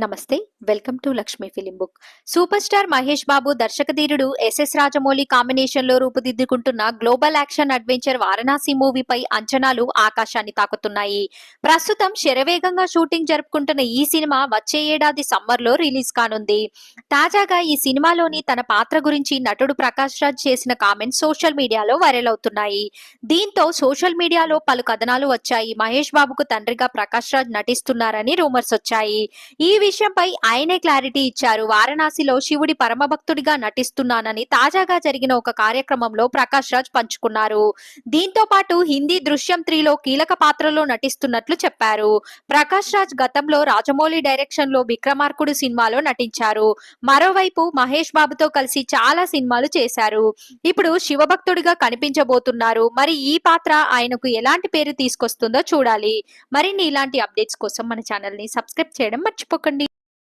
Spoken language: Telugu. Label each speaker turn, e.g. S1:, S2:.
S1: నమస్తే. Welcome to Lakshmi film book. Super star Mahesh Babu దర్శకధీరుడు ఎస్ఎస్ రాజమౌళి కాంబినేషన్ లో రూపుదిద్దుకుంటున్న గ్లోబల్ యాక్షన్ అడ్వెంచర్ వారణాసి మూవీపై అంచనాలు ఆకాశాన్ని తాకుతున్నాయి. ప్రస్తుతం శరవేగంగా షూటింగ్ జరుపుకుంటున్న ఈ సినిమా వచ్చే ఏడాది సమ్మర్ లో రిలీజ్ కానుంది. తాజాగా ఈ సినిమాలోని తన పాత్ర గురించి నటుడు ప్రకాష్ రాజ్ చేసిన కామెంట్స్ సోషల్ మీడియాలో వైరల్ అవుతున్నాయి. దీంతో సోషల్ మీడియాలో పలు కథనాలు వచ్చాయి. మహేష్ బాబుకు తండ్రిగా ప్రకాష్ రాజ్ నటిస్తున్నారని రూమర్స్ వచ్చాయి. ఈ విషయంపై ఆయనే క్లారిటీ ఇచ్చారు. వారణాసిలో శివుడి పరమభక్తుడిగా నటిస్తున్నానని తాజాగా జరిగిన ఒక కార్యక్రమంలో ప్రకాష్ రాజ్ పంచుకున్నారు. దీంతో పాటు హిందీ దృశ్యం 3లో కీలక పాత్రలో నటిస్తున్నట్లు చెప్పారు. ప్రకాష్ రాజ్ గతంలో రాజమౌళి డైరెక్షన్ లో విక్రమార్కుడు సినిమాలో నటించారు. మరోవైపు మహేష్ బాబుతో కలిసి చాలా సినిమాలు చేశారు. ఇప్పుడు శివభక్తుడిగా కనిపించబోతున్నారు. మరి ఈ పాత్ర ఆయనకు ఎలాంటి పేరు తీసుకొస్తుందో చూడాలి. మరిన్ని ఇలాంటి అప్డేట్స్ కోసం మన ఛానల్ ని సబ్స్క్రైబ్ చేయడం మర్చిపోకండి.